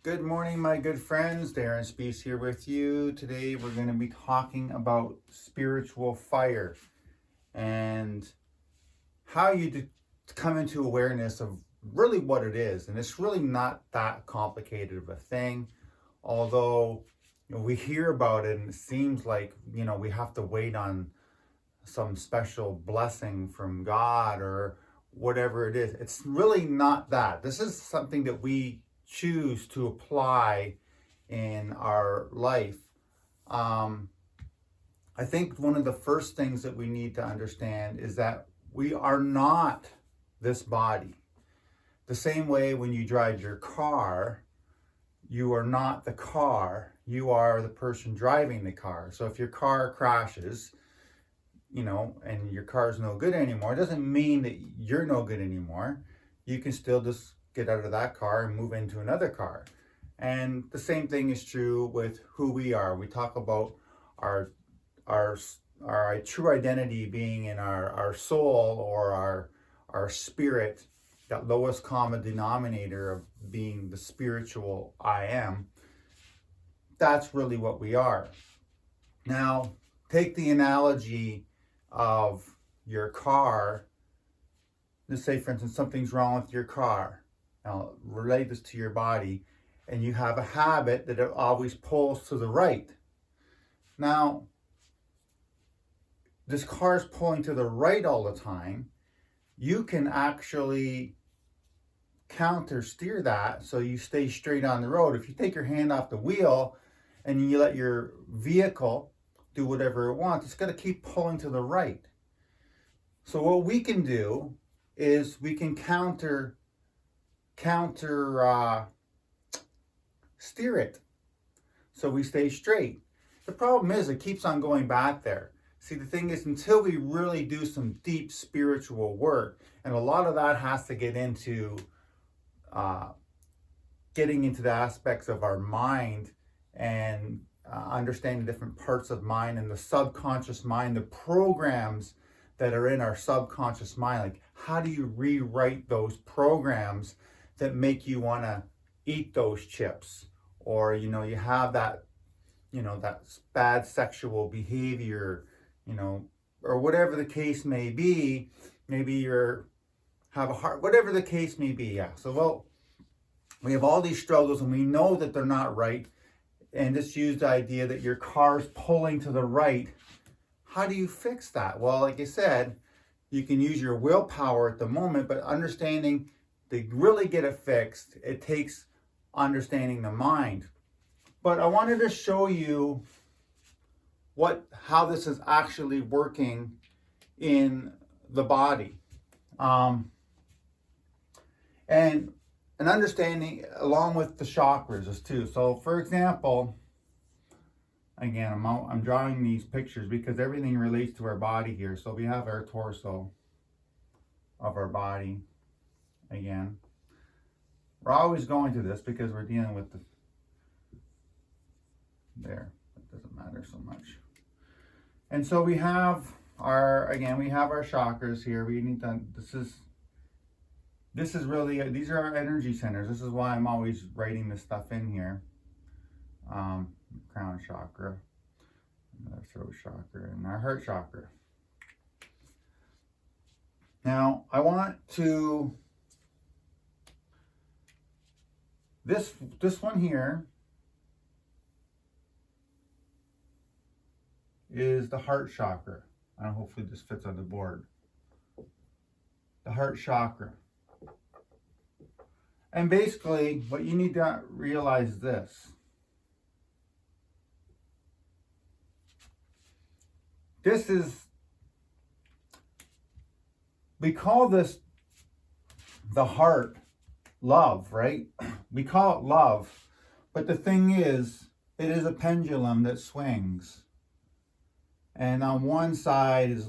Good morning, my good friends. Darren Spees here with you. Today we're going to be talking about spiritual fire and how you come into awareness of really what it is. And it's really not that complicated of a thing, although we hear about it and it seems like we have to wait on some special blessing from God or whatever it is. It's really not that. This is something that we choose to apply in our life. I think one of the first things that we need to understand is that we are not this body. The same way when you drive your car, you are not the car, you are the person driving the car. So if your car crashes, and your car's no good anymore, it doesn't mean that you're no good anymore. You can still just get out of that car and move into another car. And the same thing is true with who we are. We talk about our true identity being in our soul or our spirit, that lowest common denominator of being the spiritual I am. That's really what we are. Now, take the analogy of your car. Let's say, for instance, something's wrong with your car. Now, relate this to your body, and you have a habit that it always pulls to the right. Now, this car is pulling to the right all the time. You can actually counter steer that so you stay straight on the road. If you take your hand off the wheel and you let your vehicle do whatever it wants, it's going to keep pulling to the right. So what we can do is we can counter steer it so we stay straight. The problem is it keeps on going back there. See, the thing is, until we really do some deep spiritual work, and a lot of that has to get into getting into the aspects of our mind and understanding different parts of mind and the subconscious mind, the programs that are in our subconscious mind. Like, how do you rewrite those programs that make you want to eat those chips? Or, you have that, that bad sexual behavior, or whatever the case may be. Maybe you're have a heart, whatever the case may be. Yeah. So, well, we have all these struggles and we know that they're not right. And just use the idea that your car's pulling to the right. How do you fix that? Well, like I said, you can use your willpower at the moment, but understanding to really get it fixed, it takes understanding the mind. But I wanted to show you how this is actually working in the body. And an understanding along with the chakras is too. So for example, again, I'm drawing these pictures because everything relates to our body here. So we have our torso of our body. Again, we're always going to this because we're dealing with there. It doesn't matter so much. And so we have our chakras here. We need to, this is really, these are our energy centers. This is why I'm always writing this stuff in here. Crown chakra, our throat chakra, and our heart chakra. Now, I want to, this one here is the heart chakra. And hopefully this fits on the board. The heart chakra. And basically, what you need to realize is this. This is, we call this the heart, love, right? We call it love. But the thing is, it is a pendulum that swings. And on one side is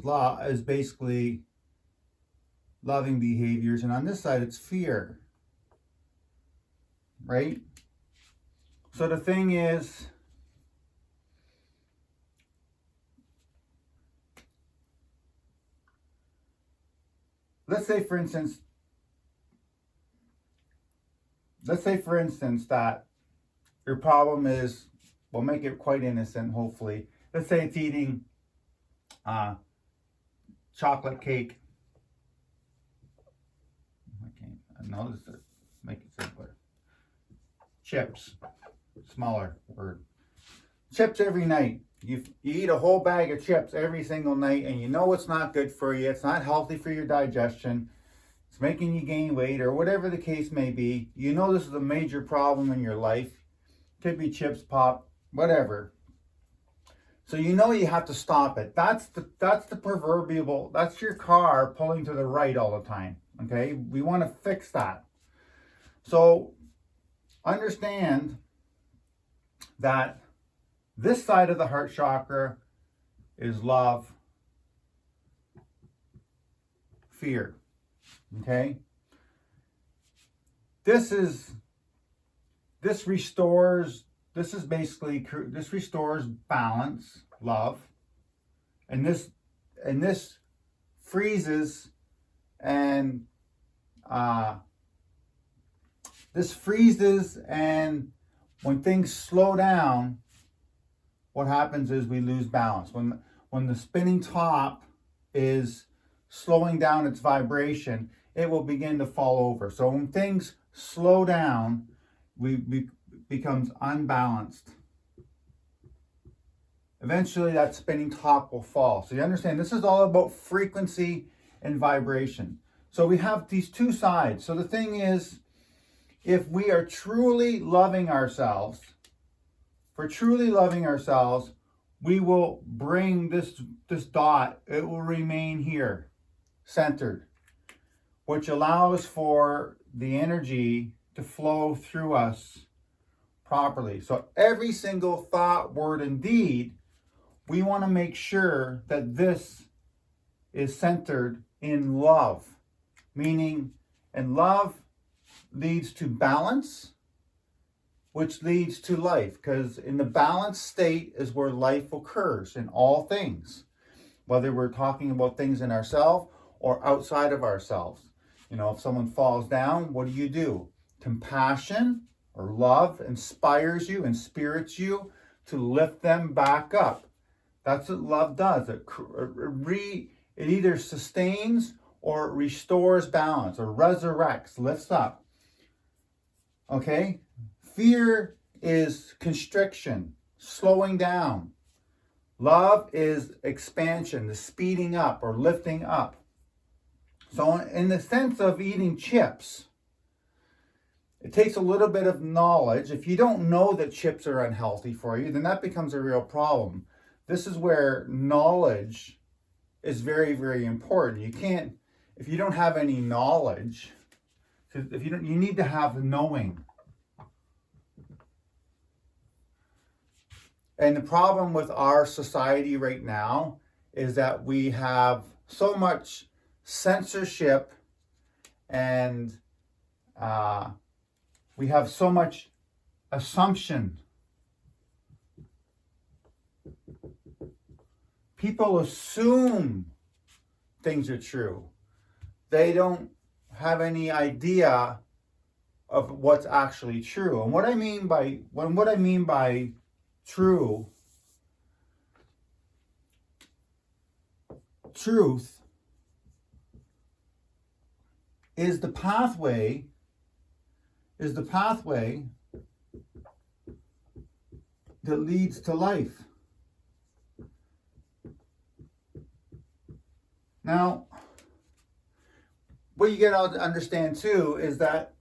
basically loving behaviors, and on this side it's fear. Right? So the thing is, let's say for instance that your problem is, we'll make it quite innocent, hopefully. Let's say it's eating chocolate cake. No, this is, make it simpler. Chips, smaller word. Chips every night. You eat a whole bag of chips every single night, and you know it's not good for you. It's not healthy for your digestion. It's making you gain weight, or whatever the case may be. You know this is a major problem in your life. Could be chips, pop, whatever. So you know you have to stop it. That's the proverbial, that's your car pulling to the right all the time. Okay, we want to fix that. So understand that this side of the heart chakra is love, fear. Okay, this restores balance, love, and this freezes and when things slow down, what happens is we lose balance. When the spinning top is slowing down its vibration, it will begin to fall over. So when things slow down, becomes unbalanced. Eventually that spinning top will fall. So you understand, this is all about frequency and vibration. So we have these two sides. So the thing is, if we are truly loving ourselves, we will bring this dot, it will remain here, centered, which allows for the energy to flow through us properly. So every single thought, word, and deed, we want to make sure that this is centered in love. Meaning, and love leads to balance, which leads to life. Because in the balanced state is where life occurs in all things. Whether we're talking about things in ourselves or outside of ourselves. You know, if someone falls down, what do? Compassion or love inspires you and spirits you to lift them back up. That's what love does. It either sustains or restores balance or resurrects, lifts up. Okay? Fear is constriction, slowing down. Love is expansion, the speeding up or lifting up. So in the sense of eating chips, it takes a little bit of knowledge. If you don't know that chips are unhealthy for you, then that becomes a real problem. This is where knowledge is very, very important. You can't, if you don't have any knowledge, you need to have knowing. And the problem with our society right now is that we have so much censorship and we have so much assumption. People assume things are true. They don't have any idea of what's actually true. And what I mean by truth is the pathway that leads to life. Now, what you got to understand too is that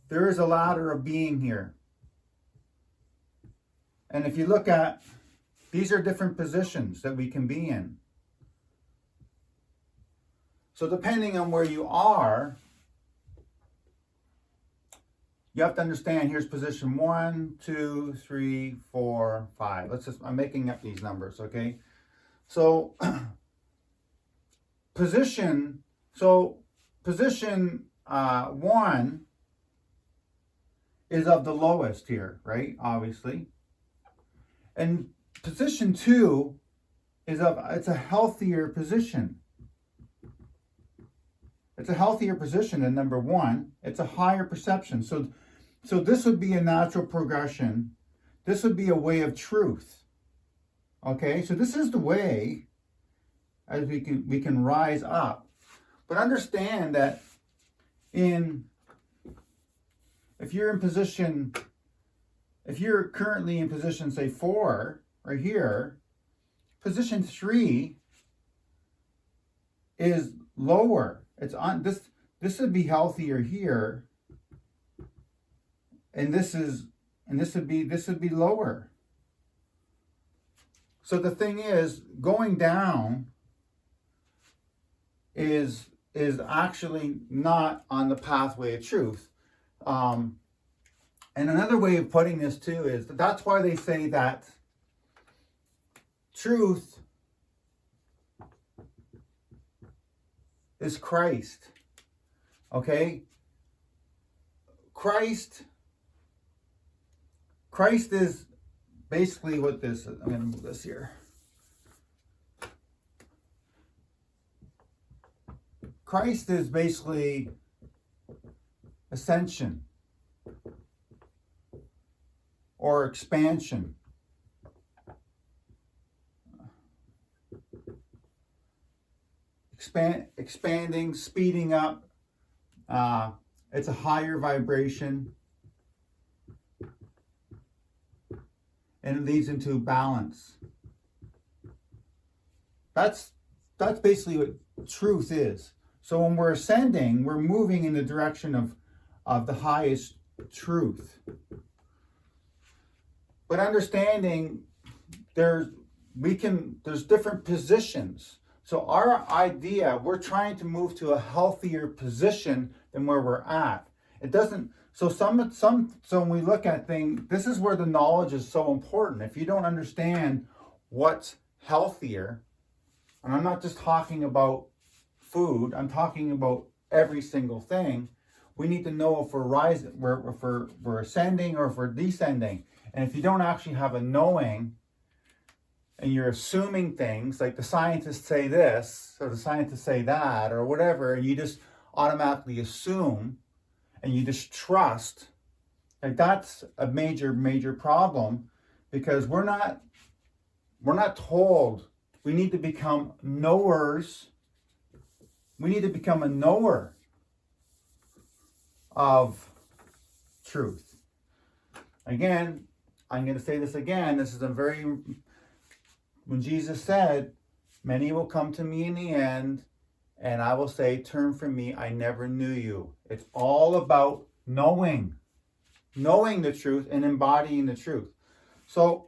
there is a ladder of being here. And if you look at, these are different positions that we can be in. So depending on where you are, you have to understand, here's position 1, 2, 3, 4, 5. I'm making up these numbers, okay? So position 1 is of the lowest here, right? Obviously. And position 2 it's a healthier position. It's a healthier position than number 1. It's a higher perception. So So this would be a natural progression. This would be a way of truth. Okay, so this is the way as we can rise up. But understand that if you're currently in position, say 4, right here, position 3 is lower. It's on this would be healthier here. And this would be lower. So the thing is, going down is actually not on the pathway of truth. And another way of putting this too is that's why they say that truth is Christ. Okay? Christ is basically what this is. I'm going to move this here. Christ is basically ascension or expansion. Expanding, speeding up. It's a higher vibration. And it leads into balance. That's basically what truth is. So when we're ascending, we're moving in the direction of the highest truth. But understanding there's different positions. So our idea, we're trying to move to a healthier position than where we're at. It doesn't. So so when we look at things, this is where the knowledge is so important. If you don't understand what's healthier, and I'm not just talking about food, I'm talking about every single thing. We need to know if we're rising, if we're ascending or if we're descending. And if you don't actually have a knowing, and you're assuming things like the scientists say this or the scientists say that or whatever, and you just automatically assume and you just trust, like that's a major problem, because we're not told. We need to become knowers. We need to become a knower of truth. Again, I'm going to say this again. This is when Jesus said, many will come to me in the end, and I will say, turn from me, I never knew you. It's all about knowing the truth and embodying the truth. So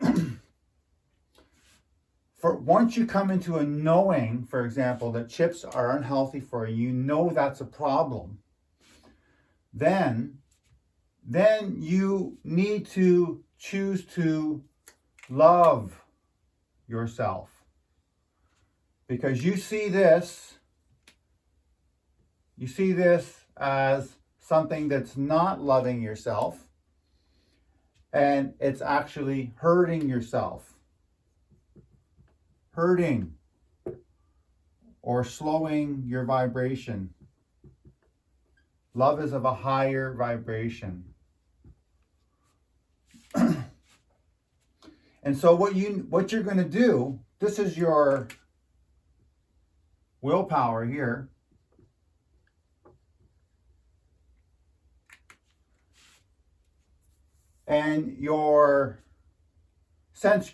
once you come into a knowing, for example, that chips are unhealthy for you, you know that's a problem, then you need to choose to love yourself. Because you see this as something that's not loving yourself, and it's actually hurting yourself. Hurting or slowing your vibration. Love is of a higher vibration. And so what you're going to do, this is your willpower here. And a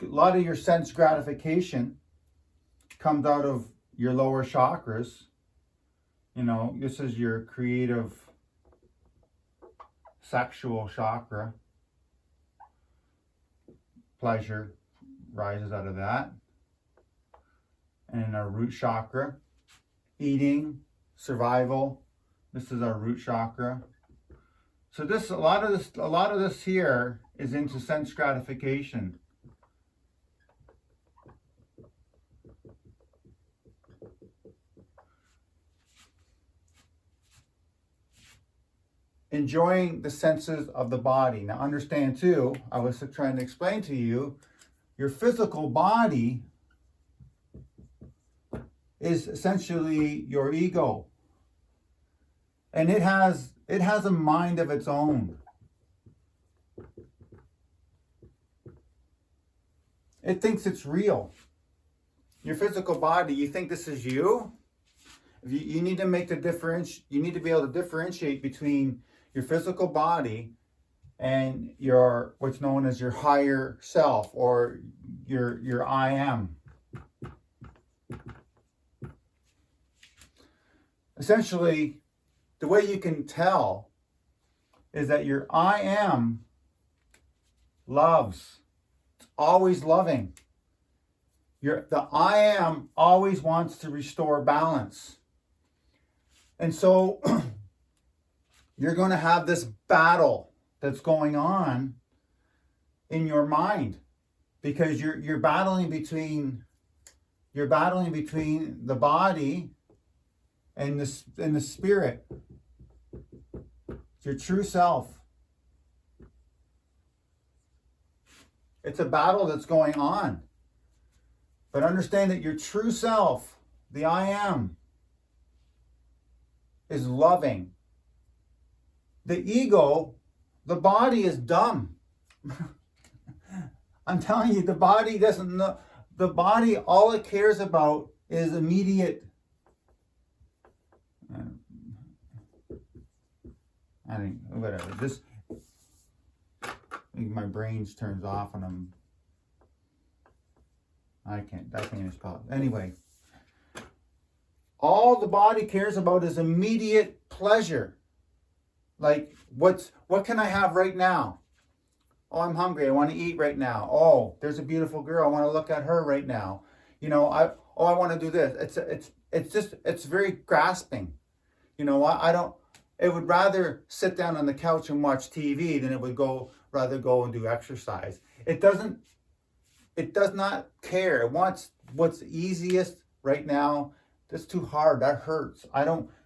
lot of your sense gratification comes out of your lower chakras. You know, this is your creative sexual chakra. Pleasure rises out of that. And our root chakra, eating, survival. This is our root chakra. So a lot of this here is into sense gratification. Enjoying the senses of the body. Now understand too, I was trying to explain to you, your physical body is essentially your ego. And it has a mind of its own. It thinks it's real. Your physical body, you think this is you? You need to make the difference. You need to be able to differentiate between your physical body and your what's known as your higher self, or your I am. Essentially, the way you can tell is that your I am loves. It's always loving. The I am always wants to restore balance. And so you're going to have this battle that's going on in your mind, because you're battling between the body and the spirit. It's your true self. It's a battle that's going on. But understand that your true self, the I am, is loving. The ego, the body is dumb. I'm telling you, the body doesn't know. The body, all it cares about is immediate. I think, whatever. This, my brain turns off and I can't even spell it. Anyway, all the body cares about is immediate pleasure. Like, what can I have right now? Oh, I'm hungry. I want to eat right now. Oh, there's a beautiful girl. I want to look at her right now. I want to do this. It's very grasping. It would rather sit down on the couch and watch TV than it would rather go and do exercise. It does not care. It wants what's easiest right now. That's too hard. That hurts.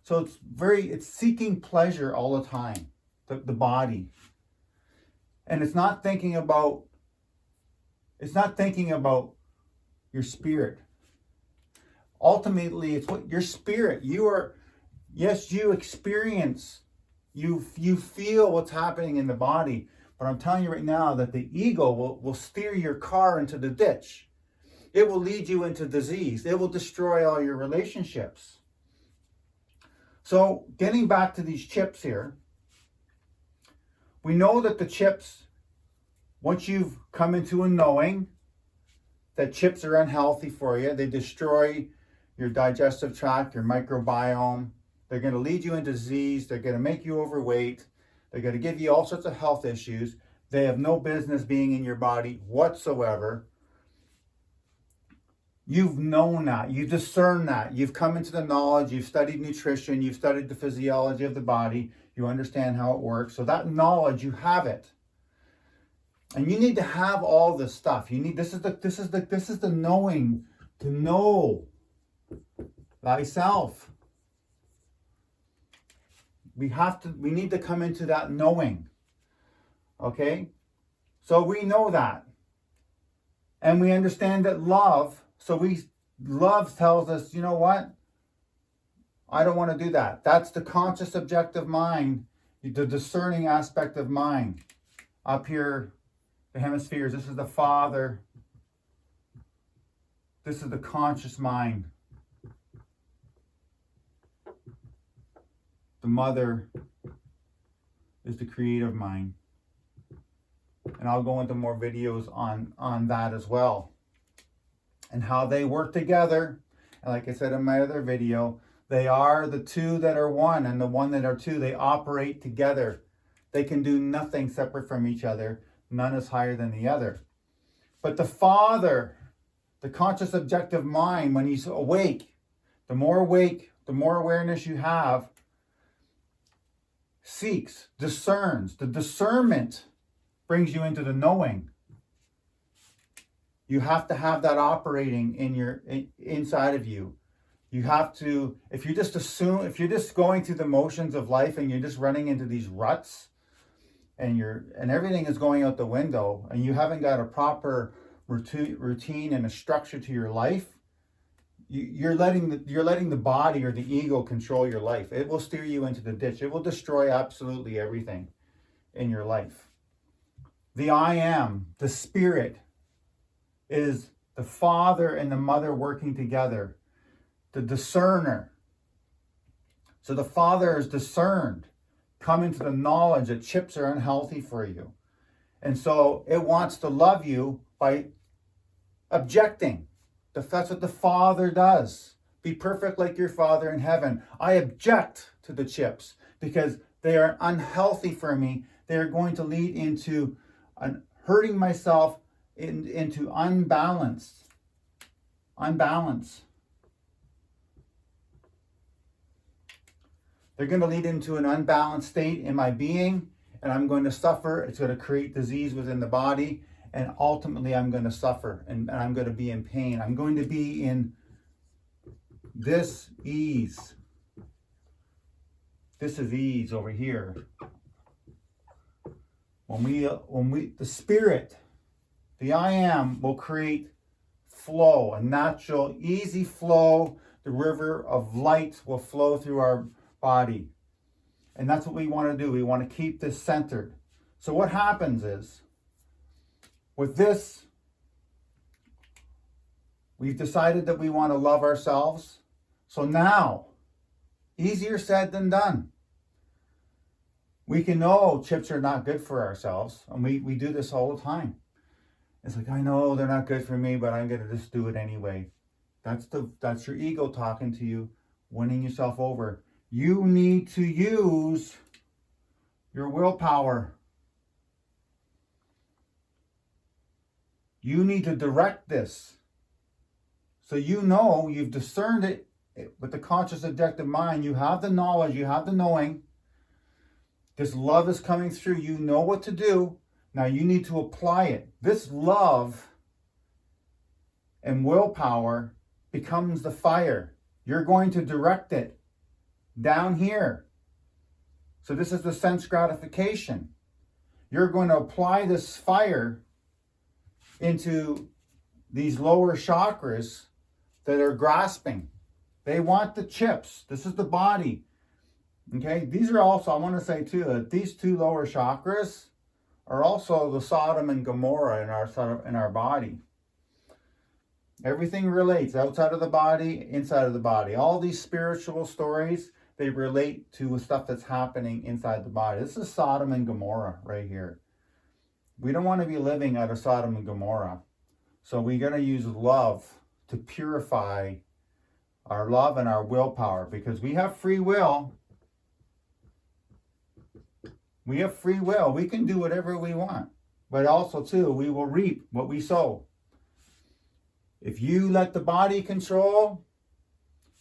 So it's seeking pleasure all the time, the body. And it's not thinking about your spirit. Ultimately, it's what your spirit, you experience, you feel what's happening in the body. But I'm telling you right now that the ego will steer your car into the ditch. It will lead you into disease. It will destroy all your relationships. So getting back to these chips here, we know that the chips, once you've come into a knowing that chips are unhealthy for you, they destroy your digestive tract, your microbiome. They're going to lead you into disease. They're going to make you overweight. They're going to give you all sorts of health issues. They have no business being in your body whatsoever. You've known that. You discern that. You've come into the knowledge. You've studied nutrition. You've studied the physiology of the body. You understand how it works. So that knowledge, you have it. And you need to have all this stuff. This is the knowing, to know thyself. We need to come into that knowing. Okay? So we know that. And we understand that love tells us, you know what? I don't want to do that. That's the conscious objective mind, the discerning aspect of mind. Up here, the hemispheres, this is the Father. This is the conscious mind. The Mother is the creative mind. And I'll go into more videos on that as well. And how they work together. And like I said in my other video, they are the two that are one, and the one that are two, they operate together. They can do nothing separate from each other. None is higher than the other. But the Father, the conscious objective mind, when he's awake, the more awareness you have, seeks, discerns. The discernment brings you into the knowing. You have to have that operating inside of you. You have to, if you're just going through the motions of life and you're just running into these ruts and everything is going out the window and you haven't got a proper routine and a structure to your life, you're letting the body or the ego control your life. It will steer you into the ditch. It will destroy absolutely everything in your life. The I am, the spirit, is the father and the mother working together, the discerner. So the father is discerned, coming to the knowledge that chips are unhealthy for you. And so it wants to love you by objecting. That's what the father does. Be perfect like your father in heaven. I object to the chips because they are unhealthy for me. They are going to lead into hurting myself, into unbalance. They're going to lead into an unbalanced state in my being, and I'm going to suffer. It's going to create disease within the body, and ultimately I'm going to suffer, and I'm going to be in pain. I'm going to be in this ease. This is ease over here. When we, the spirit, the I am, will create flow, a natural, easy flow. The river of light will flow through our body. And that's what we want to do. We want to keep this centered. So what happens is, with this, we've decided that we want to love ourselves. So now, easier said than done. We can know chips are not good for ourselves. And we do this all the time. It's like, I know they're not good for me, but I'm going to just do it anyway. That's your ego talking to you, winning yourself over. You need to use your willpower. You need to direct this. So you know, you've discerned it with the conscious objective mind. You have the knowledge, you have the knowing. This love is coming through. You know what to do. Now you need to apply it. This love and willpower becomes the fire. You're going to direct it down here. So this is the sense gratification. You're going to apply this fire into these lower chakras that are grasping. They want the chips. This is the body. Okay, these are also, I want to say too, that these two lower chakras are also the Sodom and Gomorrah in our body. Everything relates outside of the body, inside of the body. All these spiritual stories, they relate to stuff that's happening inside the body. This is Sodom and Gomorrah right here. We don't want to be living out of Sodom and Gomorrah. So we're going to use love to purify our love and our willpower, because we have free will. We have free will. We can do whatever we want. But also, too, we will reap what we sow. If you let the body control,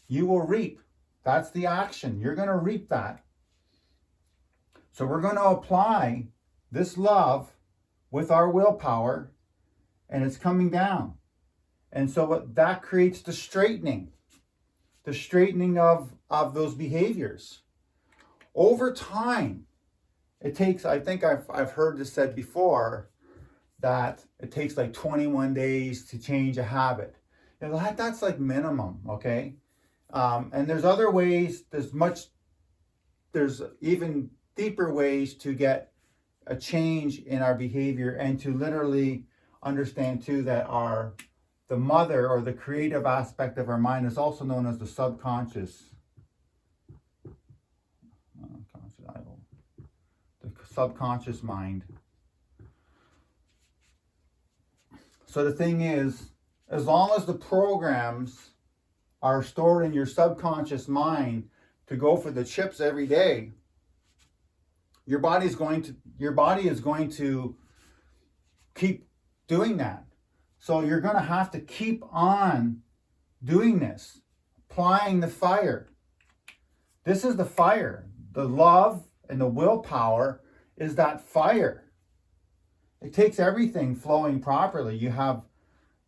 you will reap. That's the action. You're going to reap that. So we're going to apply this love with our willpower, and it's coming down. And so that creates the straightening of those behaviors. Over time, it takes, I think I've heard this said before, that it takes like 21 days to change a habit. You know, that's like minimum, okay? And there's other ways, there's even deeper ways to get a change in our behavior, and to literally understand too that the mother, or the creative aspect of our mind, is also known as the subconscious. The subconscious mind. So the thing is, as long as the programs are stored in your subconscious mind to go for the chips every day, your body is going to keep doing that. So you're going to have to keep on doing this, applying the fire. This is the fire. The love and the willpower is that fire. It takes everything flowing properly. You have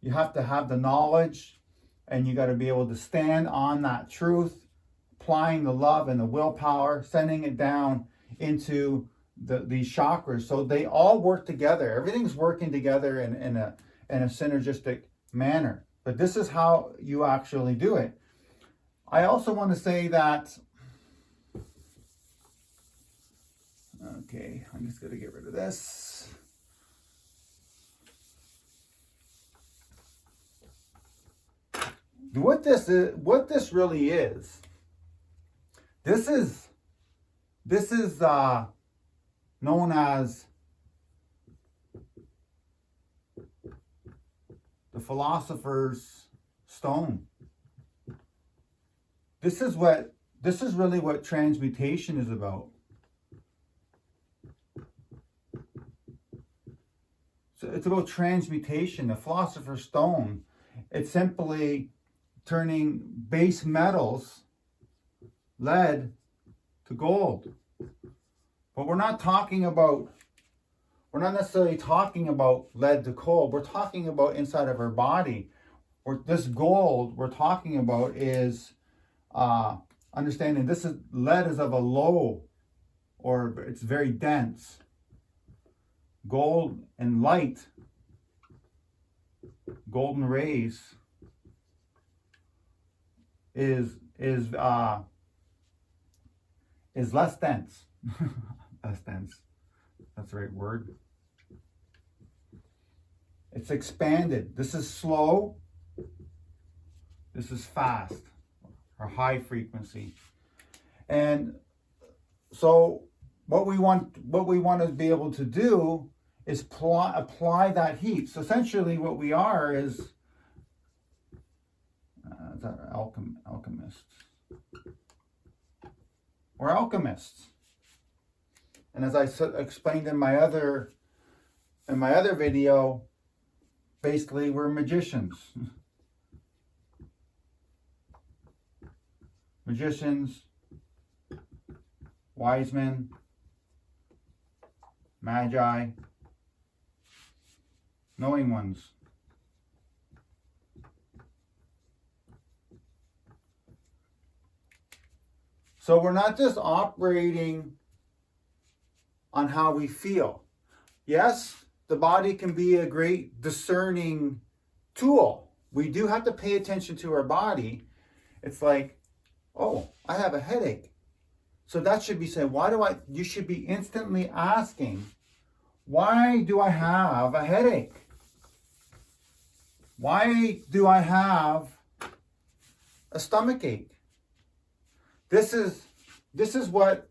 to have the knowledge, and you got to be able to stand on that truth, applying the love and the willpower, sending it down into these chakras. So they all work together. Everything's working together in a synergistic manner. But this is how you actually do it. I also want to say that, okay, I'm just going to get rid of this. what this really is, this is known as the philosopher's stone. This is really what transmutation is about. So it's about transmutation, the philosopher's stone. It's simply turning base metals, lead, to gold. But we're not necessarily talking about lead to gold. We're talking about inside of our body. This gold we're talking about is understanding lead is of a low, or it's very dense. Gold and light, golden rays, is less dense. Less dense. That's the right word. It's expanded. This is slow. This is fast, or high frequency. And so what we want to be able to do is apply that heat. So essentially what we are is alchemists. We're alchemists. And as I explained in my other video, basically we're magicians. Magicians, wise men, magi, knowing ones. So we're not just operating on how we feel. Yes, the body can be a great discerning tool. We do have to pay attention to our body. It's like, oh, I have a headache. So that should be saying, you should be instantly asking, why do I have a headache? Why do I have a stomach ache? This is what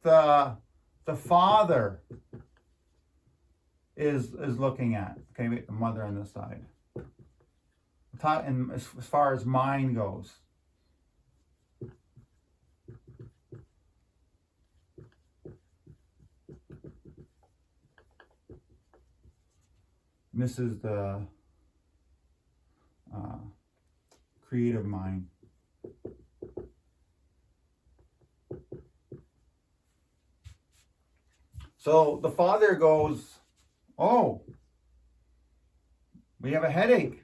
the father is looking at. Okay, wait, the mother on this side. And as far as mind goes. This is the creative mind. So the father goes, oh, we have a headache.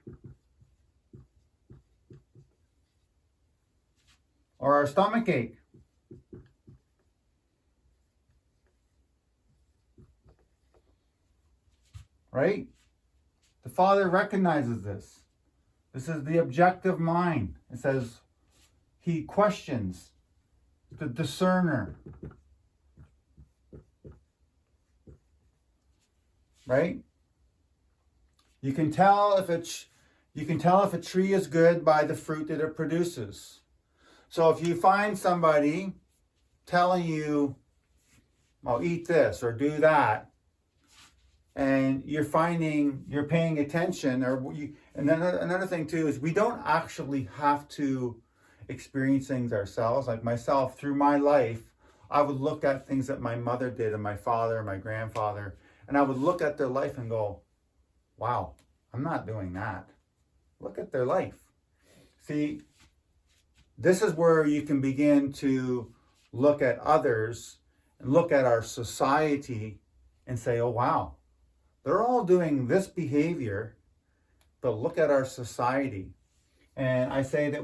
Or our stomach ache. Right? The father recognizes this. This is the objective mind. It says he questions, the discerner. Right? You can tell if a tree is good by the fruit that it produces. So if you find somebody telling you, "Oh, eat this or do that," and you're paying attention, and then another thing too is we don't actually have to experience things ourselves. Like myself, through my life, I would look at things that my mother did and my father and my grandfather, and I would look at their life and go, wow, I'm not doing that. Look at their life. See, this is where you can begin to look at others and look at our society and say, oh, wow, they're all doing this behavior, but look at our society. And I say that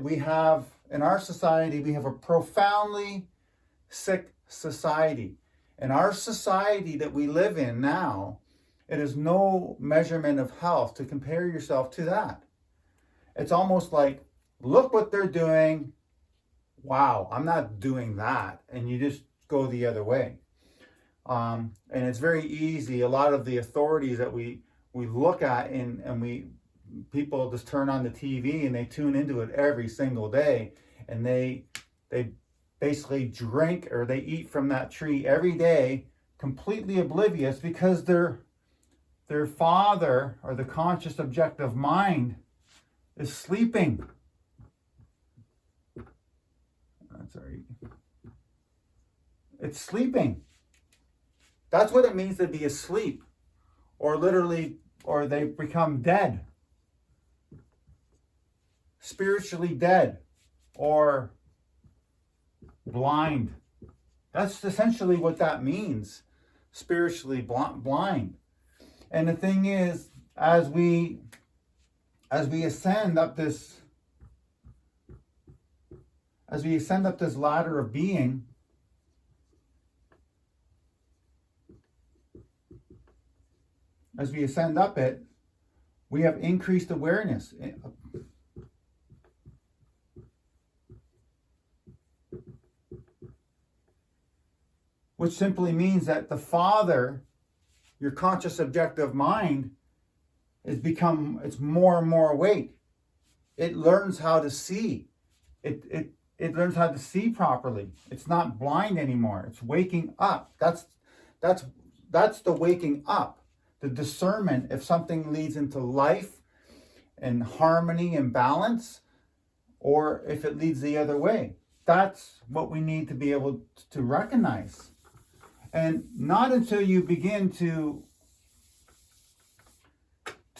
in our society, we have a profoundly sick society. And our society that we live in now, it is no measurement of health to compare yourself to that. It's almost like, look what they're doing. Wow, I'm not doing that. And you just go the other way. And it's very easy. A lot of the authorities that we look at and we people just turn on the TV and they tune into it every single day, and they basically drink or they eat from that tree every day, completely oblivious, because their father, or the conscious objective mind, is sleeping. Sorry. It's sleeping. That's what it means to be asleep, or literally, or they become dead, spiritually dead, or blind. That's essentially what that means, spiritually blind. And the thing is, as we ascend up this ladder of being, as we ascend up it, we have increased awareness. Which simply means that the Father, your conscious objective mind, it's more and more awake. It learns how to see. It learns how to see properly. It's not blind anymore. It's waking up. That's the waking up. The discernment if something leads into life and harmony and balance, or if it leads the other way. That's what we need to be able to recognize. And not until you begin to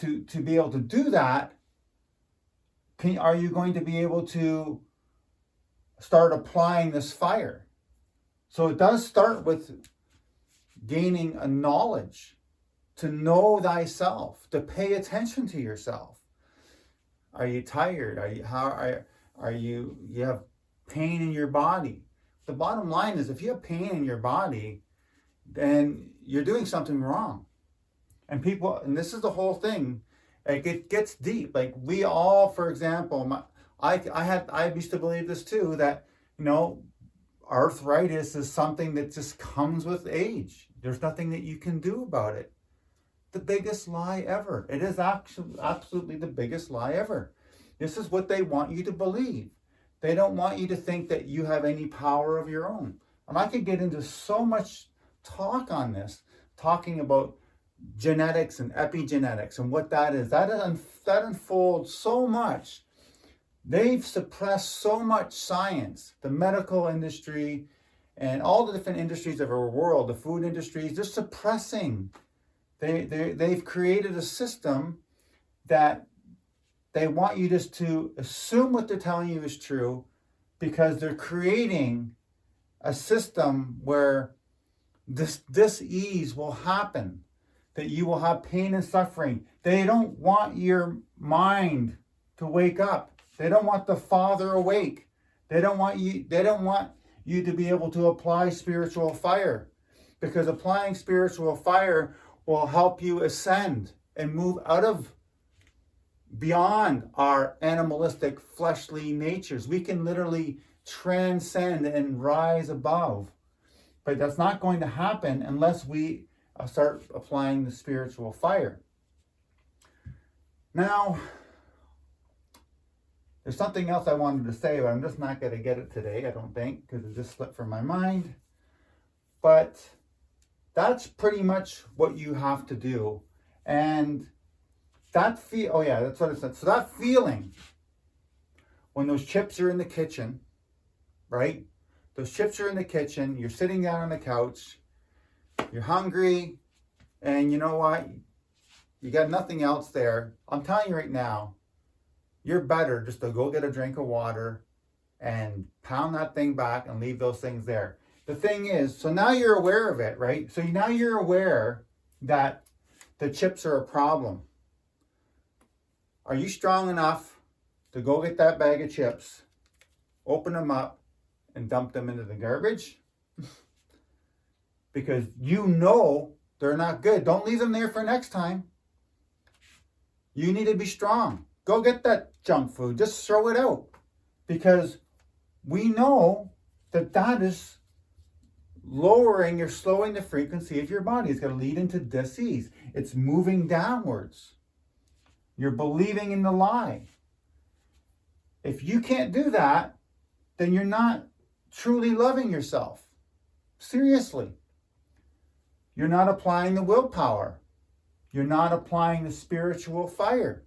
be able to do that, are you going to be able to start applying this fire. So it does start with gaining a knowledge, to know thyself, to pay attention to yourself. Are you tired? Are you have pain in your body? The bottom line is, if you have pain in your body, then you're doing something wrong. And this is the whole thing. Like, it gets deep. Like, we all, for example, I used to believe this too, that, arthritis is something that just comes with age. There's nothing that you can do about it. The biggest lie ever. It is absolutely the biggest lie ever. This is what they want you to believe. They don't want you to think that you have any power of your own. And I could get into so much talk on this, talking about genetics and epigenetics and what that is. That unfolds so much. They've suppressed so much science, the medical industry and all the different industries of our world, the food industries, they're suppressing. They've created a system that they want you just to assume what they're telling you is true, because they're creating a system where this dis-ease will happen, that you will have pain and suffering. They don't want your mind to wake up. They don't want the Father awake. They don't want you to be able to apply spiritual fire, because applying spiritual fire will help you ascend and move out of beyond our animalistic fleshly natures. We can literally transcend and rise above. But that's not going to happen unless we start applying the spiritual fire. Now, there's something else I wanted to say, but I'm just not going to get it today, I don't think, because it just slipped from my mind. But that's pretty much what you have to do. And that's what it said. So that feeling, when those chips are in the kitchen, right? Those chips are in the kitchen, you're sitting down on the couch, you're hungry, and you know what? You got nothing else there. I'm telling you right now, you're better just to go get a drink of water and pound that thing back and leave those things there. The thing is, so now you're aware of it, right? So now you're aware that the chips are a problem. Are you strong enough to go get that bag of chips, open them up, and dump them into the garbage? Because you know they're not good. Don't leave them there for next time. You need to be strong. Go get that junk food. Just throw it out. Because we know that is lowering or slowing the frequency of your body. It's going to lead into disease. It's moving downwards. You're believing in the lie. If you can't do that, then you're not truly loving yourself. Seriously. You're not applying the willpower. You're not applying the spiritual fire.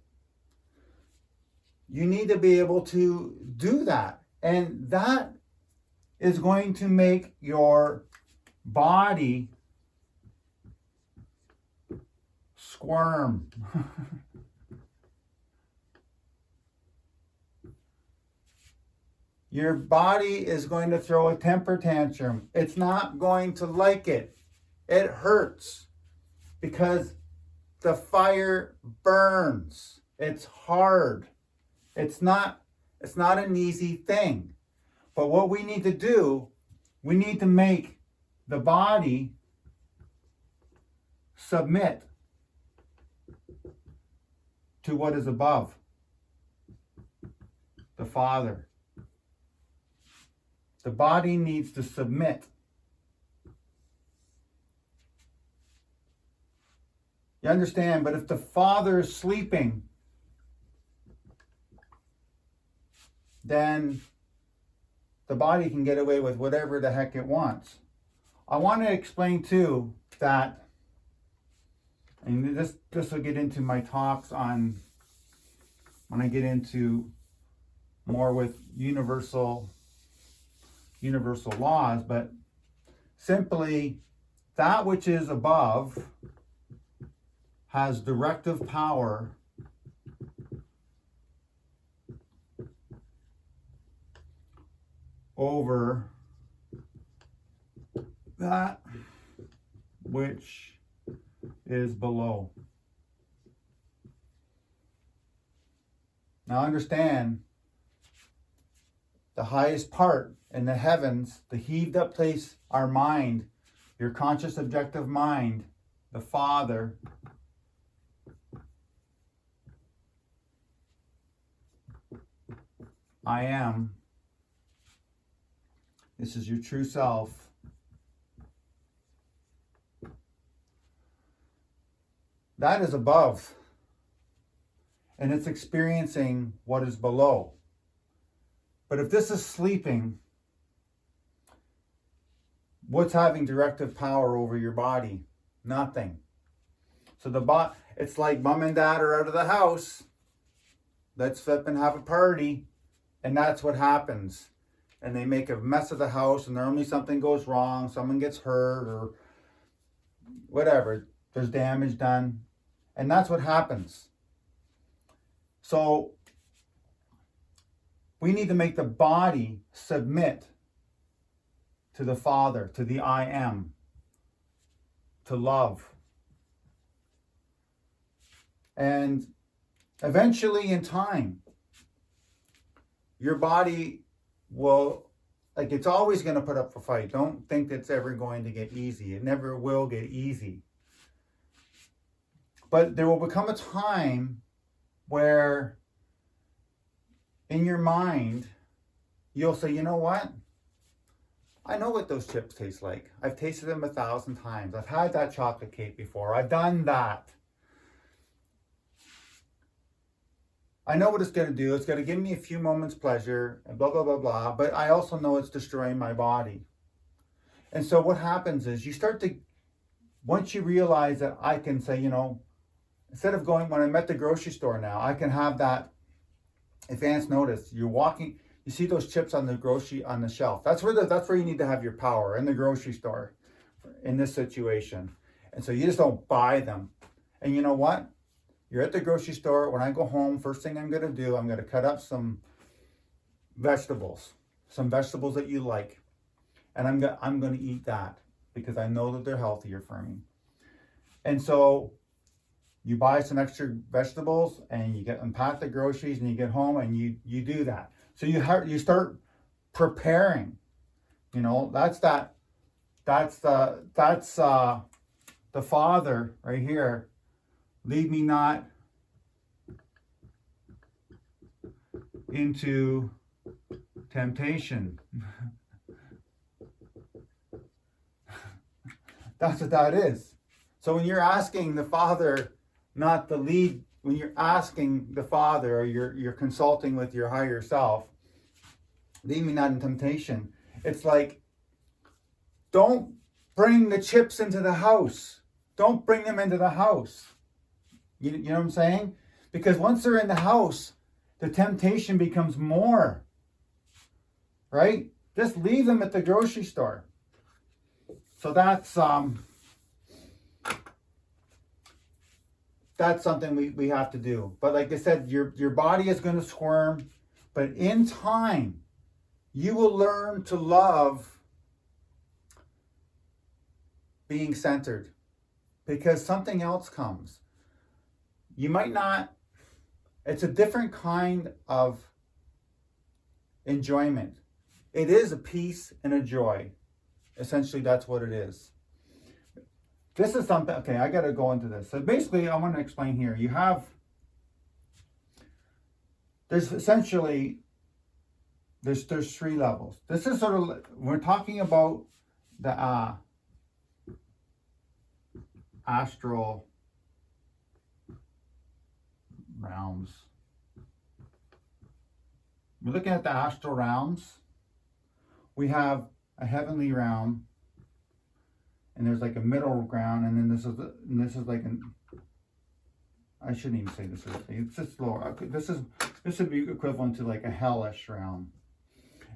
You need to be able to do that. And that is going to make your body squirm. Your body is going to throw a temper tantrum. It's not going to like it. It hurts because the fire burns. It's hard. It's not an easy thing. But what we need to do, we need to make the body submit to what is above, the Father. The body needs to submit. You understand? But if the Father is sleeping, then the body can get away with whatever the heck it wants. I want to explain too that, and this will get into my talks on when I get into more with universal laws, but simply that which is above has directive power over that which is below. Now understand, the highest part in the heavens, the heaved up place, our mind, your conscious objective mind, the Father, I am. This is your true self. That is above. And it's experiencing what is below. But if this is sleeping, what's having directive power over your body? Nothing. So it's like mom and dad are out of the house. Let's flip and have a party. And that's what happens. And they make a mess of the house, and normally something goes wrong, someone gets hurt or whatever. There's damage done. And that's what happens. So we need to make the body submit to the Father, to the I am, to love. And eventually in time, your body will, like, it's always going to put up a fight. Don't think it's ever going to get easy. It never will get easy. But there will become a time where in your mind, you'll say, you know what? I know what those chips taste like. I've tasted them 1,000 times. I've had that chocolate cake before. I've done that. I know what it's going to do. It's going to give me a few moments pleasure and blah, blah, blah, blah. But I also know it's destroying my body. And so what happens is you start to, once you realize that I can say, you know, instead of going, when I'm at the grocery store now, I can have that advance notice. You're walking, you see those chips on the shelf. That's where you need to have your power, in the grocery store in this situation. And so you just don't buy them. And you know what? You're at the grocery store. When I go home, first thing I'm going to do, I'm going to cut up some vegetables that you like. And I'm going to eat that because I know that they're healthier for me. And so you buy some extra vegetables and you unpack the groceries and you get home and you do that. So you start preparing. You know, that's the Father right here. Lead me not into temptation. That's what that is. So when you're asking the Father not to lead when you're asking the Father, or you're consulting with your higher self, lead me not in temptation. It's like, don't bring the chips into the house. Don't bring them into the house. You know what I'm saying? Because once they're in the house, the temptation becomes more. Right? Just leave them at the grocery store. So that's something we have to do. But like I said, your body is going to squirm, but in time, you will learn to love being centered, because something else comes. You might not, it's a different kind of enjoyment. It is a peace and a joy. Essentially, that's what it is. This is something, okay, I got to go into this. So basically, I want to explain here. There's essentially, there's 3 levels. This is sort of, we're talking about the astral realms. We're looking at the astral realms. We have a heavenly realm, and there's like a middle ground, and then this is like an, I shouldn't even say this is, it's just lower. This would be equivalent to like a hellish realm.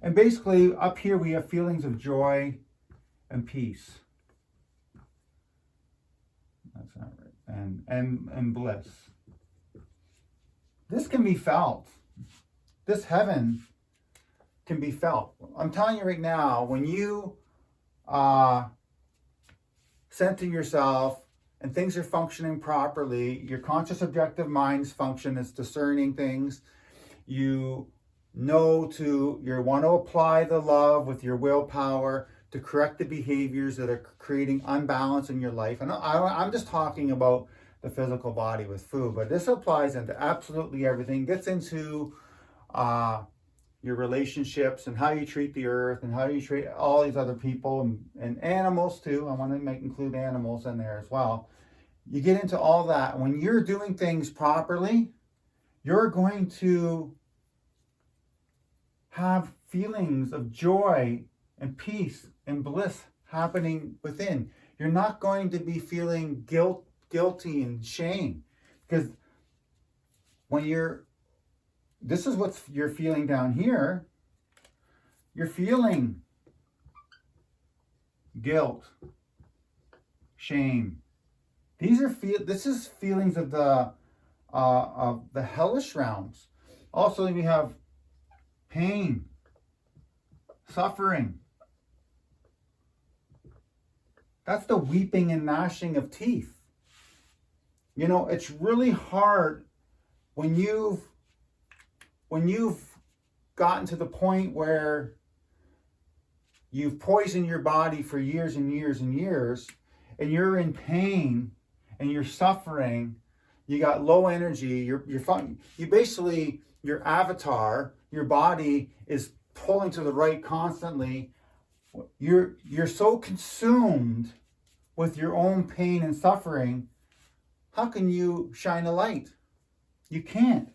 And basically up here we have feelings of joy and peace. That's not right. And bliss. This can be felt. This heaven can be felt. I'm telling you right now, when you center yourself and things are functioning properly, your conscious objective mind's function is discerning things. You want to apply the love with your willpower to correct the behaviors that are creating unbalance in your life. And I'm just talking about the physical body with food, but this applies into absolutely everything. It gets into your relationships and how you treat the earth and how you treat all these other people and animals too. I want to include animals in there as well. You get into all that. When you're doing things properly, you're going to have feelings of joy and peace and bliss happening within. You're not going to be feeling guilty and shame, because when this is what you're feeling down here. You're feeling guilt, shame. This is feelings of the hellish realms. Also, we have pain, suffering. That's the weeping and gnashing of teeth. You know, it's really hard when you've gotten to the point where you've poisoned your body for years and years and years, and you're in pain and you're suffering. You got low energy. You basically, your avatar, your body is pulling to the right constantly. You're so consumed with your own pain and suffering. How can you shine a light? You can't.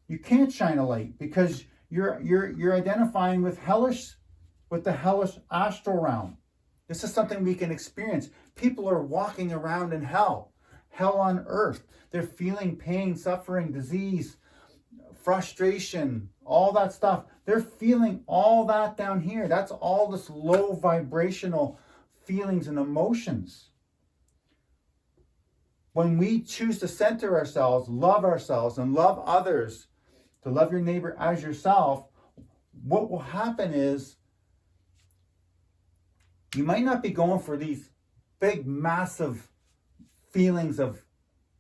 You can't shine a light because you're identifying with the hellish astral realm. This is something we can experience. People are walking around in hell on earth. They're feeling pain, suffering, disease, frustration, all that stuff. They're feeling all that down here. That's all this low vibrational feelings and emotions. When we choose to center ourselves, and love others, to love your neighbor as yourself, what will happen is you might not be going for these big, massive feelings of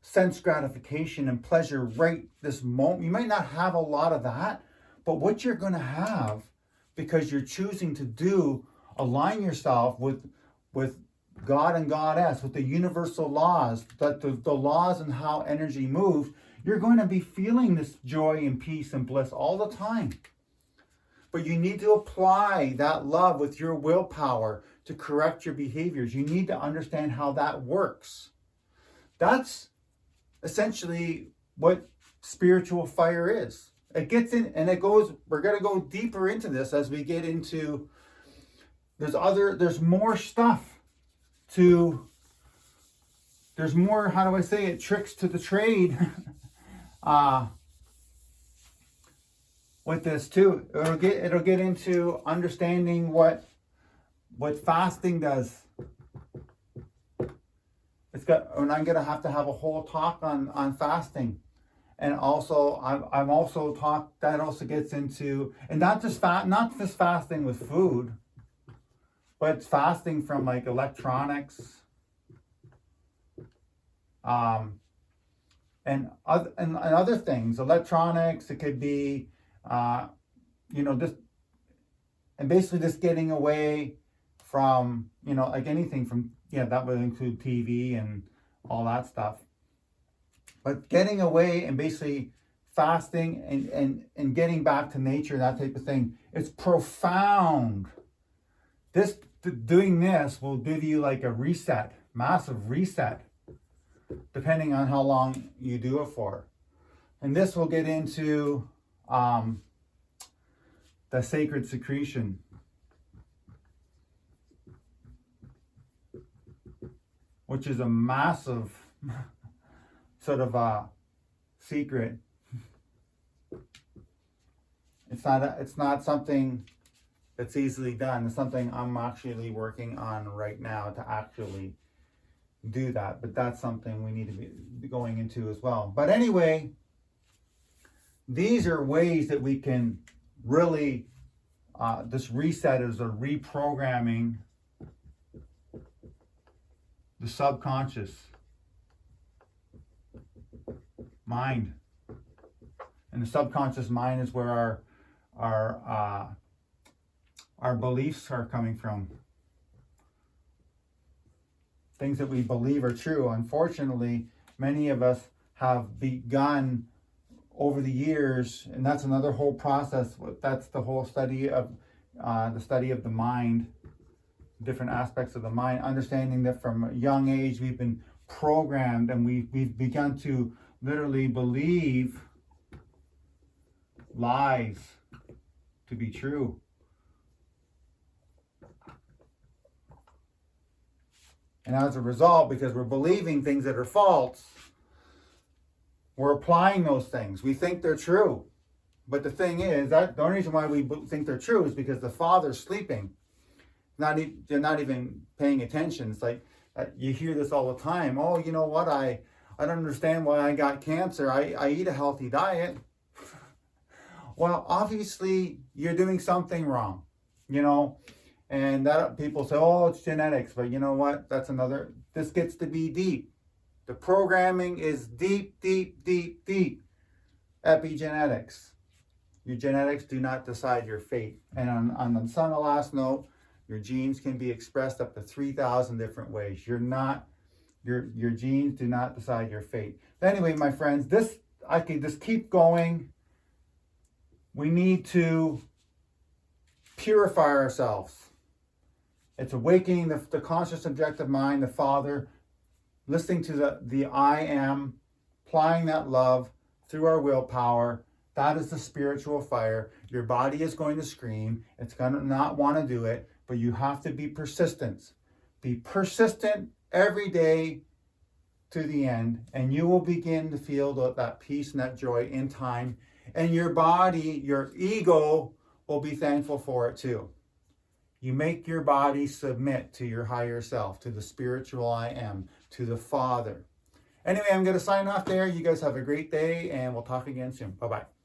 sense gratification and pleasure right this moment. You might not have a lot of that, but what you're going to have, because you're choosing to align yourself with God and Goddess, with the universal laws, that the laws and how energy moves, you're going to be feeling this joy and peace and bliss all the time. But you need to apply that love with your willpower to correct your behaviors. You need to understand how that works. That's essentially what spiritual fire is. It gets in and it goes, we're going to go deeper into this as we get into, there's more stuff to, there's more, how do I say it, tricks to the trade with this too. It'll get into understanding what fasting does. And I'm gonna have to have a whole talk on fasting, and also I'm also talk that also gets into, and not just fasting with food, but fasting from like electronics, and other things, electronics. It could be, just, and basically just getting away from, like anything from, that would include TV and all that stuff. But getting away and basically fasting and getting back to nature, that type of thing, it's profound. Doing this will give you like a reset, massive reset, depending on how long you do it for. And this will get into the sacred secretion, which is a massive sort of a secret. It's not something that's easily done. It's something I'm actually working on right now to actually do that. But that's something we need to be going into as well. But anyway, these are ways that we can really, this reset is a reprogramming the subconscious mind. And the subconscious mind is where our beliefs are coming from. Things that we believe are true. Unfortunately, many of us have begun over the years, and that's another whole process. That's the whole study of the mind, different aspects of the mind, understanding that from a young age we've been programmed, and we've begun to literally believe lies to be true. And as a result, because we're believing things that are false, we're applying those things. We think they're true. But the thing is, that the only reason why we think they're true is because the Father's sleeping. They're not even paying attention. It's like, you hear this all the time. Oh, you know what? I don't understand why I got cancer. I eat a healthy diet. Well, obviously, you're doing something wrong, And that people say, oh, it's genetics. But you know what? This gets to be deep. The programming is deep, deep, deep, deep. Epigenetics. Your genetics do not decide your fate. And on the last note, your genes can be expressed up to 3,000 different ways. Your genes do not decide your fate. But anyway, my friends, I could just keep going. We need to purify ourselves. It's awakening the conscious objective mind, the Father, listening to the I am, applying that love through our willpower. That is the spiritual fire. Your body is going to scream. It's going to not want to do it, but you have to be persistent. Be persistent every day to the end, and you will begin to feel that peace and that joy in time. And your body, your ego, will be thankful for it too. You make your body submit to your higher self, to the spiritual I am, to the Father. Anyway, I'm going to sign off there. You guys have a great day, and we'll talk again soon. Bye-bye.